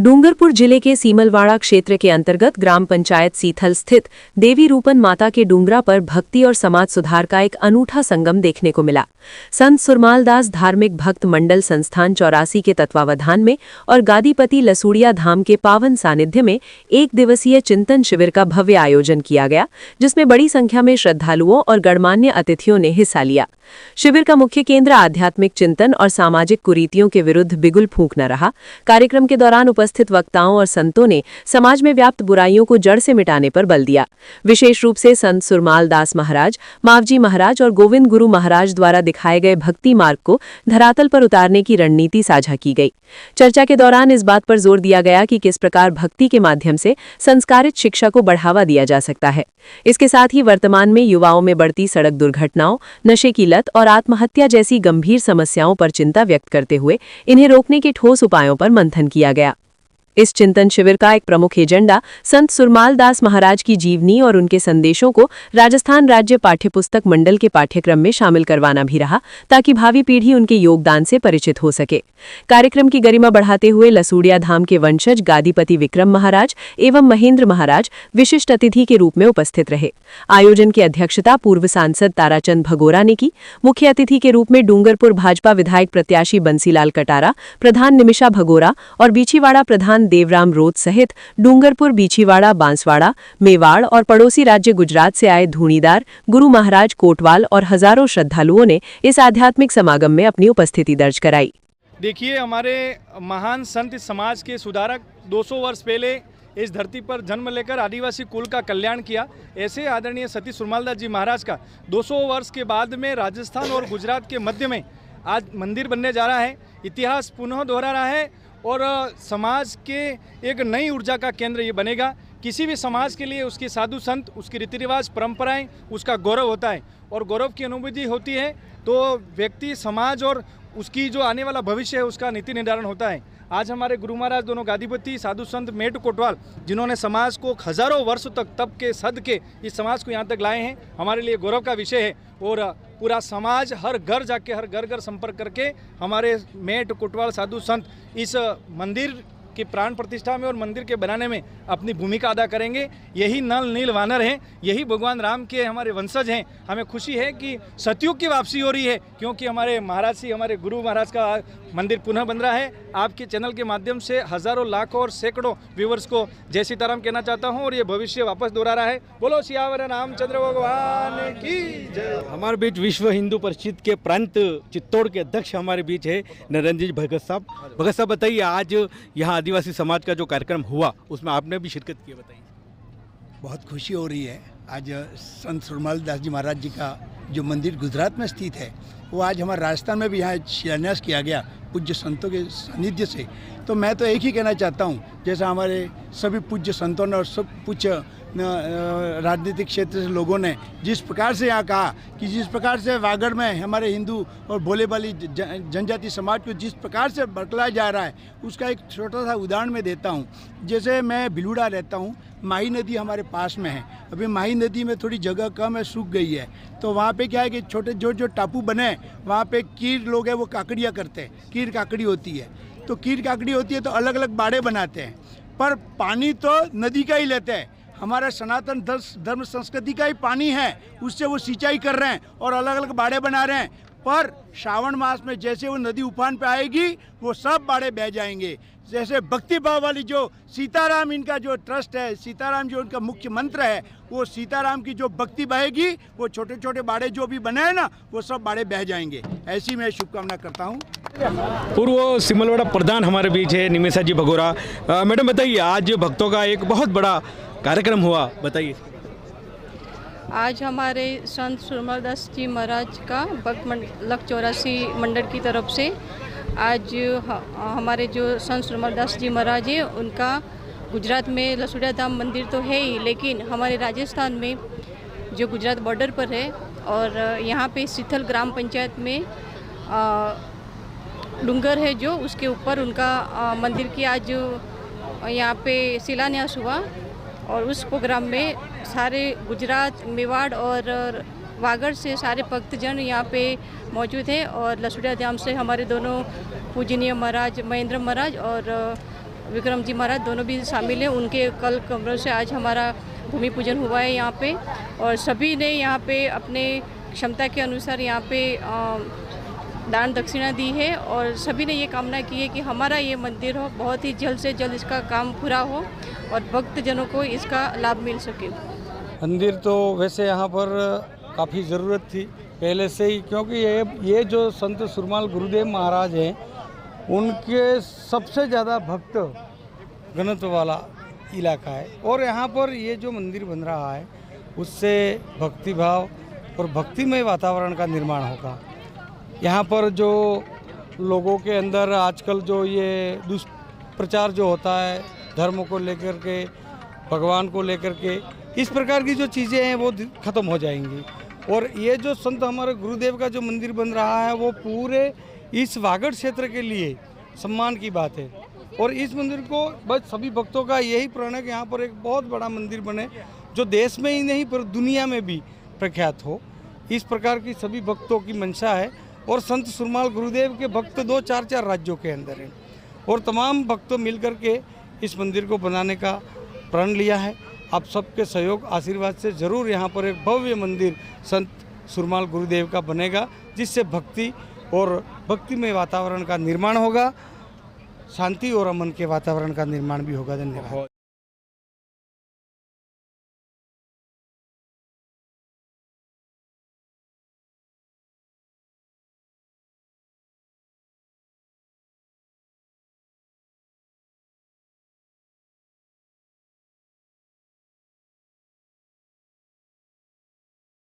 डूंगरपुर जिले के सीमलवाड़ा क्षेत्र के अंतर्गत ग्राम पंचायत सीथल स्थित देवी रूपन माता के डूंगरा पर भक्ति और समाज सुधार का एक अनूठा संगम देखने को मिला। संत सुरमालदास धार्मिक भक्त मंडल संस्थान 84 के तत्वावधान में और गादीपति लसूड़िया धाम के पावन सानिध्य में एक दिवसीय चिंतन शिविर का भव्य आयोजन किया गया, जिसमें बड़ी संख्या में श्रद्धालुओं और गणमान्य अतिथियों ने हिस्सा लिया। शिविर का मुख्य केंद्र आध्यात्मिक चिंतन और सामाजिक कुरीतियों के विरुद्ध बिगुल फूंकना रहा। कार्यक्रम के दौरान उपस्थित वक्ताओं और संतों ने समाज में व्याप्त बुराइयों को जड़ से मिटाने पर बल दिया। विशेष रूप से संत सुरमालदास महाराज, मावजी महाराज और गोविंद गुरु महाराज द्वारा दिखाए गए भक्ति मार्ग को धरातल पर उतारने की रणनीति साझा की गई। चर्चा के दौरान इस बात पर जोर दिया गया कि किस प्रकार भक्ति के माध्यम से संस्कारित शिक्षा को बढ़ावा दिया जा सकता है। इसके साथ ही वर्तमान में युवाओं में बढ़ती सड़क दुर्घटनाओं, नशे की लत और आत्महत्या जैसी गंभीर समस्याओं पर चिंता व्यक्त करते हुए इन्हें रोकने के ठोस उपायों पर मंथन किया गया। इस चिंतन शिविर का एक प्रमुख एजेंडा संत सुरमालदास महाराज की जीवनी और उनके संदेशों को राजस्थान राज्य पाठ्यपुस्तक मंडल के पाठ्यक्रम में शामिल करवाना भी रहा, ताकि भावी पीढ़ी उनके योगदान से परिचित हो सके। कार्यक्रम की गरिमा बढ़ाते हुए लसूड़िया धाम के वंशज गादीपति विक्रम महाराज एवं महेंद्र महाराज विशिष्ट अतिथि के रूप में उपस्थित रहे। आयोजन की अध्यक्षता पूर्व सांसद ताराचंद भगोरा ने की। मुख्य अतिथि के रूप में डूंगरपुर भाजपा विधायक प्रत्याशी बंसीलाल कटारा, प्रधान निमिषा भगोरा और बीछीवाड़ा प्रधान देवराम रोत सहित डूंगरपुर, बीछीवाड़ा, बांसवाड़ा, मेवाड़ और पड़ोसी राज्य गुजरात से आए धूणीदार, गुरु महाराज कोटवाल और हजारों श्रद्धालुओं ने इस आध्यात्मिक समागम में अपनी उपस्थिति दर्ज कराई। देखिए, हमारे महान संत समाज के सुधारक 200 वर्ष पहले इस धरती पर जन्म लेकर आदिवासी कुल का कल्याण किया। ऐसे आदरणीय सती सुरमालदास जी महाराज का 200 वर्ष के बाद में राजस्थान और गुजरात के मध्य में आज मंदिर बनने जा रहा है। इतिहास पुनः दोहरा रहा है और समाज के एक नई ऊर्जा का केंद्र ये बनेगा। किसी भी समाज के लिए उसके साधु संत, उसकी रीति रिवाज, परंपराएं, उसका गौरव होता है और गौरव की अनुभूति होती है तो व्यक्ति, समाज और उसकी जो आने वाला भविष्य है उसका नीति निर्धारण होता है। आज हमारे गुरु महाराज दोनों गादीपति साधु संत मेट कोटवाल, जिन्होंने समाज को हजारों वर्षों तक तप के सद के इस समाज को यहाँ तक लाए हैं, हमारे लिए गौरव का विषय है। और पूरा समाज हर घर जाके, हर घर संपर्क करके हमारे मेट कोटवाल साधु संत इस मंदिर की प्राण प्रतिष्ठा में और मंदिर के बनाने में अपनी भूमिका अदा करेंगे। यही नल नील वानर हैं, यही भगवान राम के हमारे वंशज हैं। हमें खुशी है कि सतयुग की वापसी हो रही है, क्योंकि हमारे महाराज जी, हमारे गुरु महाराज का मंदिर पुनः बन रहा है। आपके चैनल के माध्यम से हजारों, लाखों और सैकड़ों व्यूवर्स को जय सीताराम कहना चाहता हूँ और ये भविष्य वापस दोहरा रहा है। बोलो सियावर रामचंद्र भगवान की जय। हमारे बीच विश्व हिंदू परिषद के प्रांत चित्तौड़ के अध्यक्ष हमारे बीच है नरेंद्र जी भगत साहब। भगत साहब, बताइए, आज यहाँ आदिवासी समाज का जो कार्यक्रम हुआ उसमें आपने भी शिरकत की, बताइए। बहुत खुशी हो रही है। आज संत सुरमालदास जी महाराज जी का जो मंदिर गुजरात में स्थित है, वो आज हमारे राजस्थान में भी यहाँ शिलान्यास किया गया पूज्य संतों के सानिध्य से। तो मैं तो एक ही कहना चाहता हूँ, जैसा हमारे सभी पूज्य संतों ने और सब पूज्य राजनीतिक क्षेत्र से लोगों ने जिस प्रकार से यहाँ कहा कि जिस प्रकार से वागड़ में हमारे हिंदू और भोले बाली जनजाति समाज को जिस प्रकार से बरकलाया जा रहा है, उसका एक छोटा सा उदाहरण मैं देता हूँ। जैसे मैं भिलूड़ा रहता हूँ, माही नदी हमारे पास में है। अभी माही नदी में थोड़ी जगह कम है, सूख गई है, तो वहाँ पे क्या है कि छोटे जो टापू बने, वहाँ पे कीर लोग हैं वो काकड़ियाँ करते हैं। कीर काकड़ी होती है, तो कीर काकड़ी होती है तो अलग अलग बाड़े बनाते हैं, पर पानी तो नदी का ही लेते हैं। हमारा सनातन धर्म संस्कृति का ही पानी है, उससे वो सिंचाई कर रहे हैं और अलग अलग बाड़े बना रहे हैं। पर श्रावण मास में जैसे वो नदी उफान पे आएगी, वो सब बाड़े बह जाएंगे। जैसे भक्ति भाव वाली जो सीताराम इनका जो ट्रस्ट है, सीताराम जो उनका मुख्य मंत्र है, वो सीताराम की जो भक्ति बहेगी, वो छोटे छोटे बाड़े जो भी बने हैं ना, वो सब बाड़े बह जाएंगे। ऐसी मैं शुभकामना करता हूँ। पूर्व सिमलवाड़ा प्रधान हमारे बीच है निमिषा जी भगोरा। मैडम, बताइए, आज भक्तों का एक बहुत बड़ा कार्यक्रम हुआ, बताइए। आज हमारे संत सुरमालदास जी महाराज का भक्त मंडल 84 मंडल की तरफ से आज हमारे जो संत सुरमालदास जी महाराज हैं, उनका गुजरात में लसूड़िया धाम मंदिर तो है ही, लेकिन हमारे राजस्थान में जो गुजरात बॉर्डर पर है और यहाँ पे सीथल ग्राम पंचायत में डूंगर है जो, उसके ऊपर उनका मंदिर की आज यहाँ पे शिलान्यास हुआ। और उस प्रोग्राम में सारे गुजरात, मेवाड़ और वागड़ से सारे भक्तजन यहाँ पे मौजूद हैं और लसूड़िया धाम से हमारे दोनों पूजनीय महाराज महेंद्र महाराज और विक्रम जी महाराज दोनों भी शामिल हैं। उनके कल कमरों से आज हमारा भूमि पूजन हुआ है यहाँ पे, और सभी ने यहाँ पे अपने क्षमता के अनुसार यहाँ पे दान दक्षिणा दी है, और सभी ने ये कामना की है कि हमारा ये मंदिर हो बहुत ही जल्द से जल्द इसका काम पूरा हो और भक्तजनों को इसका लाभ मिल सके। मंदिर तो वैसे यहाँ पर काफ़ी ज़रूरत थी पहले से ही, क्योंकि ये जो संत सुरमाल गुरुदेव महाराज हैं उनके सबसे ज़्यादा भक्त घनत्व वाला इलाका है, और यहाँ पर ये जो मंदिर बन रहा है उससे भक्ति भाव और भक्तिमय वातावरण का निर्माण होगा। यहाँ पर जो लोगों के अंदर आजकल जो ये दुष्प्रचार जो होता है धर्म को लेकर के, भगवान को लेकर के, इस प्रकार की जो चीज़ें हैं वो ख़त्म हो जाएंगी। और ये जो संत हमारे गुरुदेव का जो मंदिर बन रहा है वो पूरे इस वागड़ क्षेत्र के लिए सम्मान की बात है, और इस मंदिर को बस सभी भक्तों का यही प्रण है कि यहाँ पर एक बहुत बड़ा मंदिर बने जो देश में ही नहीं पर दुनिया में भी प्रख्यात हो। इस प्रकार की सभी भक्तों की मंशा है, और संत सुरमाल गुरुदेव के भक्त 2-4 राज्यों के अंदर हैं, और तमाम भक्तों मिलकर के इस मंदिर को बनाने का प्रण लिया है। आप सबके सहयोग आशीर्वाद से ज़रूर यहाँ पर एक भव्य मंदिर संत सुरमाल गुरुदेव का बनेगा, जिससे भक्ति और भक्तिमय वातावरण का निर्माण होगा, शांति और अमन के वातावरण का निर्माण भी होगा। धन्यवाद।